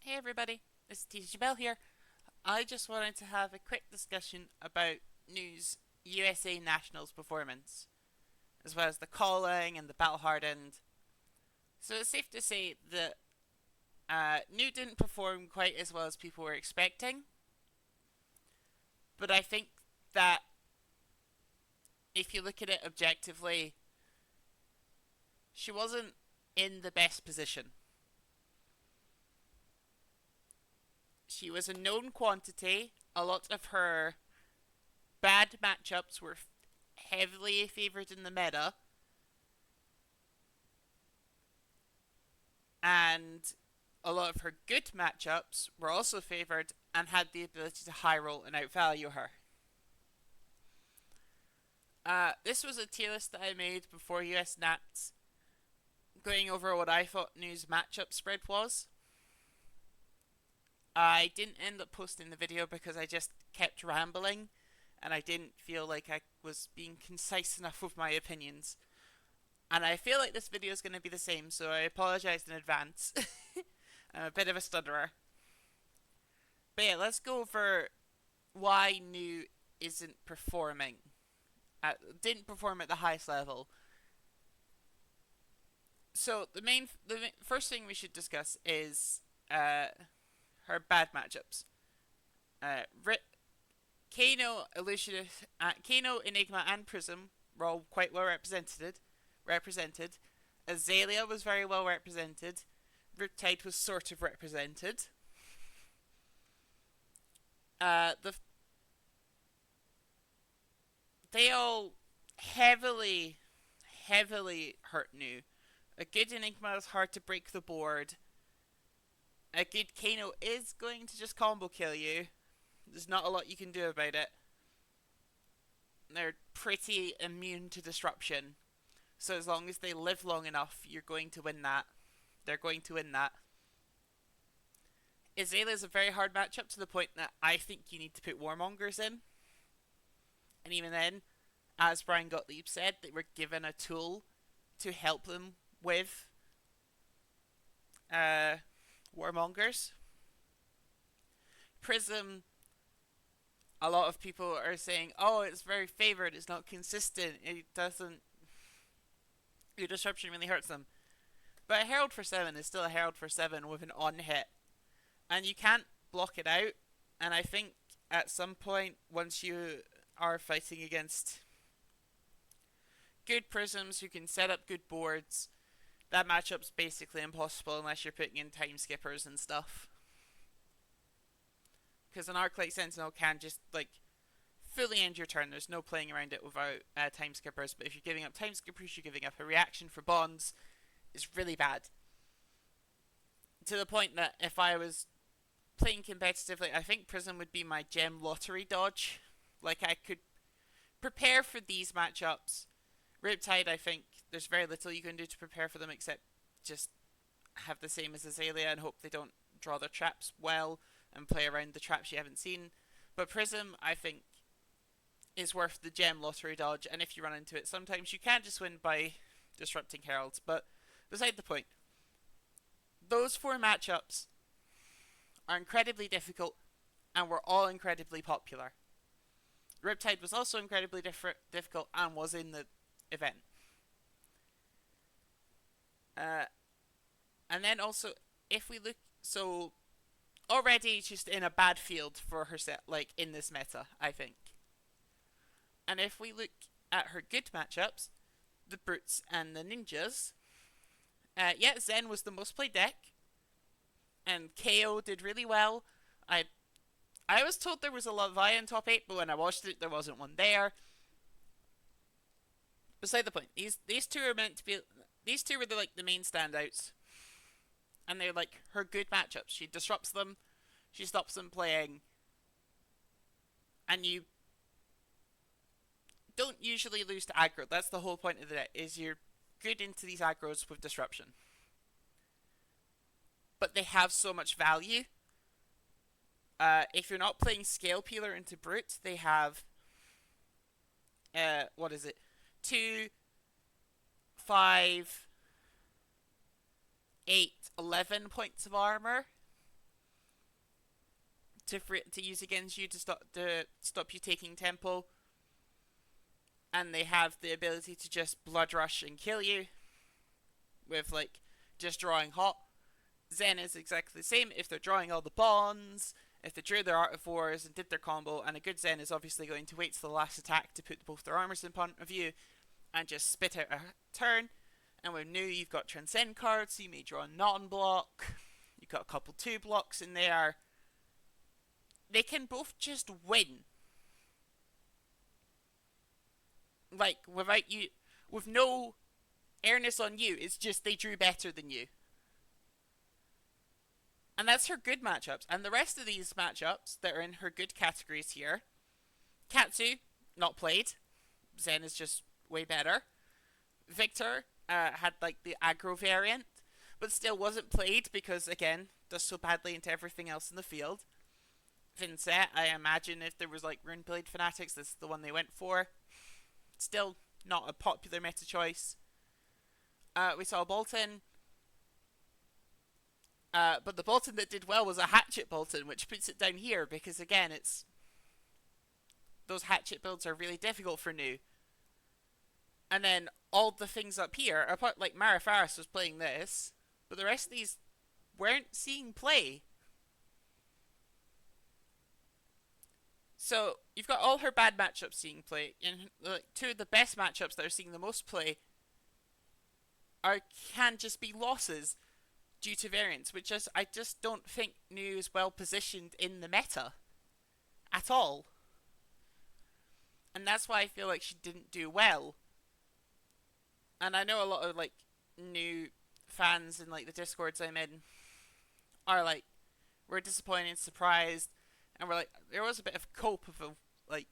Hey everybody, it's Teacher Bell here. I just wanted to have a quick discussion about Nuu's USA Nationals performance, as well as the calling and the battle hardened. So it's safe to say that Nuu didn't perform quite as well as people were expecting, but I think that if you look at it objectively, she wasn't in the best position. She was a known quantity. A lot of her bad matchups were heavily favoured in the meta, and a lot of her good matchups were also favoured and had the ability to high roll and outvalue her. This was a tier list that I made before US Nats, going over what I thought Nuu's matchup spread was. I didn't end up posting the video because I just kept rambling and I didn't feel like I was being concise enough with my opinions. And I feel like this video is going to be the same, so I apologise in advance. I'm a bit of a stutterer. But yeah, let's go over why Nuu isn't performing. Didn't perform at the highest level. So the first thing we should discuss is her bad matchups. Kano, Enigma, and Prism were all quite well represented. Azalea was very well represented. Riptide was sort of represented. The They all heavily hurt Nuu. A good Enigma is hard to break the board. A good Kano is going to just combo kill you. There's not a lot you can do about it. They're pretty immune to disruption. So as long as they live long enough, you're going to win that. They're going to win that. Azalea is a very hard matchup to the point that I think you need to put Warmongers in. And even then, as Brian Gottlieb said, they were given a tool to help them with Warmongers. Prism, a lot of people are saying, oh, it's very favored, it's not consistent, it doesn't. Your disruption really hurts them. But a Herald for 7 is still a Herald for 7 with an on hit. And you can't block it out. And I think at some point, once you are fighting against good Prisms who can set up good boards, that matchup's basically impossible unless you're putting in time skippers and stuff. Because an arc like Sentinel can just fully end your turn. There's no playing around it without time skippers. But if you're giving up time skippers, you're giving up a reaction for bonds. It's really bad. To the point that if I was playing competitively, I think Prism would be my gem lottery dodge. Like, I could prepare for these matchups. Riptide, I think there's very little you can do to prepare for them except just have the same as Azalea and hope they don't draw their traps well and play around the traps you haven't seen. But Prism, I think, is worth the gem lottery dodge, and if you run into it, sometimes you can just win by disrupting Heralds. But beside the point, those 4 matchups are incredibly difficult and were all incredibly popular. Riptide was also incredibly difficult and was in the event. And then also, if we look, so already just in a bad field for her set, like in this meta, I think. And if we look at her good matchups, the Brutes and the Ninjas, Zen was the most played deck, and KO did really well. I was told there was a Leviathan top 8, but when I watched it, there wasn't one there. Beside the point, these two are meant to be. These two were the main standouts, and they're her good matchups. She disrupts them, she stops them playing, and you don't usually lose to aggro. That's the whole point of the deck, is you're good into these aggros with disruption. But they have so much value. If you're not playing Scale Peeler into Brute, they have what is it? 2, 5, 8, 11 points of armor. to use against you to stop you taking tempo, and they have the ability to just blood rush and kill you with like just drawing hot. Zen is exactly the same. If they're drawing all the bonds, if they drew their Art of Wars and did their combo, and a good Zen is obviously going to wait till the last attack to put both their armors in front of you and just spit out a turn. And with Nuu, you've got Transcend cards, so you may draw a non-block. You've got a couple 2 blocks in there. They can both just win. Like, without you, with no airness on you, it's just they drew better than you. And that's her good matchups. And the rest of these matchups that are in her good categories here, Katsu, not played. Zen is just way better. Victor had like the aggro variant, but still wasn't played because, again, does so badly into everything else in the field. Vincent, I imagine if there was like Runeblade fanatics, this is the one they went for. Still not a popular meta choice. We saw Bolton. But the Bolton that did well was a Hatchet Bolton, which puts it down here because, again, it's those Hatchet builds are really difficult for Nuu. And then all the things up here, apart like Mara Faris was playing this, but the rest of these weren't seeing play. So you've got all her bad matchups seeing play, and like 2 of the best matchups that are seeing the most play can just be losses due to variance, which is, I just don't think Nuu is well positioned in the meta at all. And that's why I feel like she didn't do well. And I know a lot of like Nuu fans in like the Discords I'm in are like, we're disappointed, surprised, and we're like, there was a bit of cope of a, like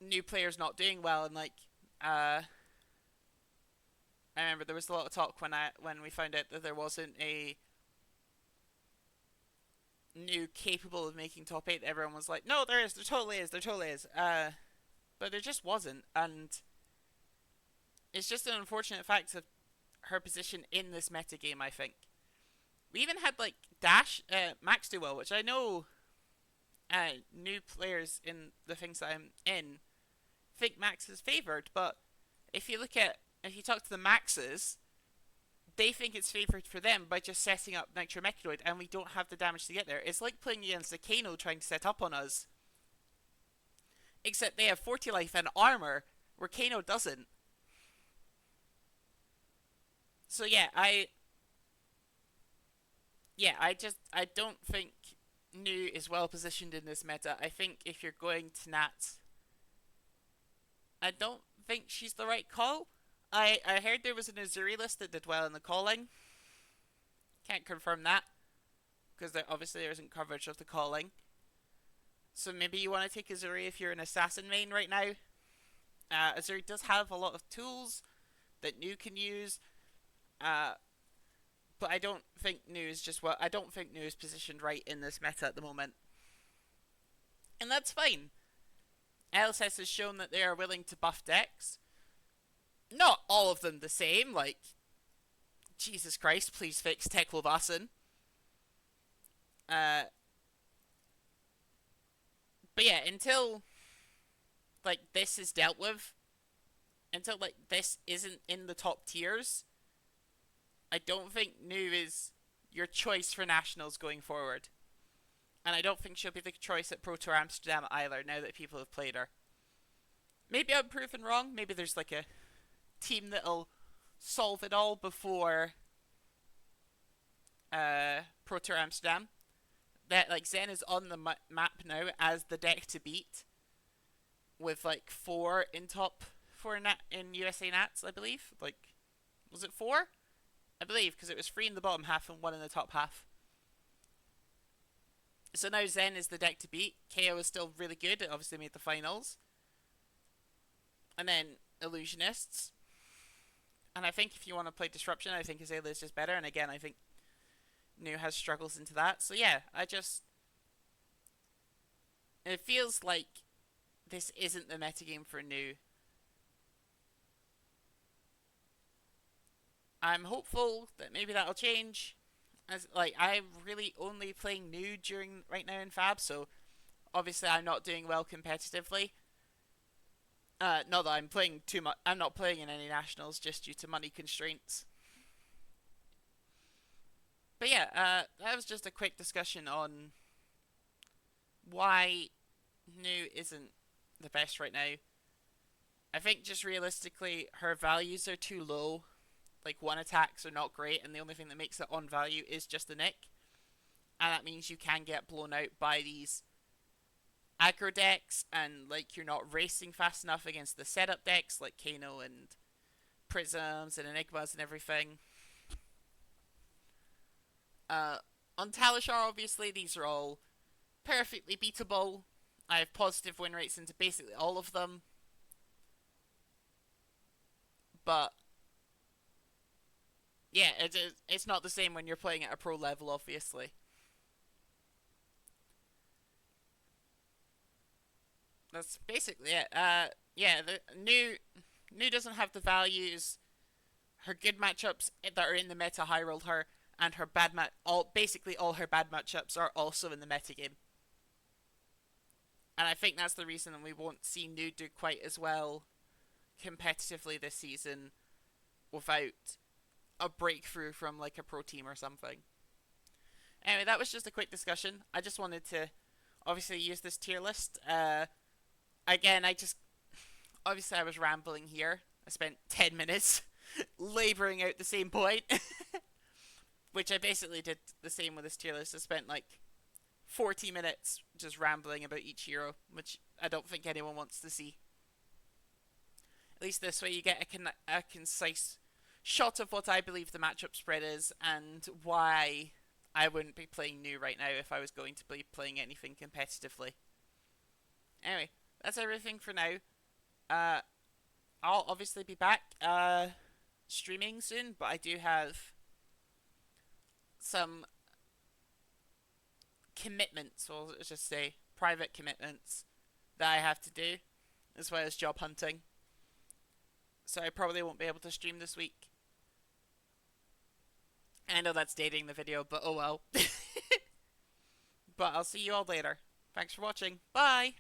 Nuu players not doing well, and like I remember there was a lot of talk when we found out that there wasn't a Nuu capable of making top 8. Everyone was like, no, there is, there totally is, there totally is. But there just wasn't, and it's just an unfortunate fact of her position in this metagame, I think. We even had like Max do well, which I know new players in the things that I'm in think Max is favoured, but if you talk to the Maxes, they think it's favoured for them by just setting up Nitro Mechanoid, and we don't have the damage to get there. It's like playing against a Kano trying to set up on us. Except they have 40 life and armor, where Kano doesn't. So yeah, I don't think Nuu is well positioned in this meta. I think if you're going to Nats, I don't think she's the right call. I heard there was an Azuri list that did well in the calling. Can't confirm that, because there isn't coverage of the calling. So maybe you want to take Azuri if you're an assassin main right now. Azuri does have a lot of tools that Nuu can use. But I don't think Nuu is positioned right in this meta at the moment. And that's fine. LSS has shown that they are willing to buff decks. Not all of them the same, like, Jesus Christ, please fix Teklovasan. But yeah, until like this is dealt with, until like this isn't in the top tiers, I don't think Nuu is your choice for nationals going forward. And I don't think she'll be the choice at Pro Tour Amsterdam either, now that people have played her. Maybe I'm proven wrong. Maybe there's like a team that'll solve it all before Pro Tour Amsterdam. That like Zen is on the map now as the deck to beat, with like 4 in top 4 in USA Nats, I believe. Like, was it 4? I believe, because it was 3 in the bottom half and 1 in the top half. So now Zen is the deck to beat. KO is still really good. It obviously made the finals. And then Illusionists. And I think if you want to play Disruption, I think Azalea is just better. And again, I think Nuu has struggles into that. So yeah, it feels like this isn't the metagame for Nuu. I'm hopeful that maybe that'll change. As like I'm really only playing new during right now in Fab, so obviously I'm not doing well competitively. Not that I'm playing too much. I'm not playing in any nationals just due to money constraints. But yeah, that was just a quick discussion on why New isn't the best right now. I think just realistically, her values are too low. Like one attacks are not great, and the only thing that makes it on value is just the nick, and that means you can get blown out by these aggro decks, and like you're not racing fast enough against the setup decks like Kano and Prisms and Enigmas and everything. Uh, on Talishar, obviously, these are all perfectly beatable. I have positive win rates into basically all of them, but yeah, it's not the same when you're playing at a pro level, obviously. That's basically it. Yeah, the new doesn't have the values. Her good matchups that are in the meta high rolled her, and her bad all basically all her bad matchups are also in the meta game. And I think that's the reason we won't see New do quite as well competitively this season without a breakthrough from like a pro team or something. Anyway, that was just a quick discussion. I just wanted to obviously use this tier list. Again, I just obviously I was rambling here. I spent 10 minutes laboring out the same point, which I basically did the same with this tier list. I spent like 40 minutes just rambling about each hero, which I don't think anyone wants to see. At least this way you get a concise shot of what I believe the matchup spread is and why I wouldn't be playing New right now if I was going to be playing anything competitively. Anyway, that's everything for now. Uh, I'll obviously be back streaming soon, but I do have some commitments, or let's just say private commitments, that I have to do, as well as job hunting. So I probably won't be able to stream this week. I know that's dating the video, but oh well. But I'll see you all later. Thanks for watching. Bye!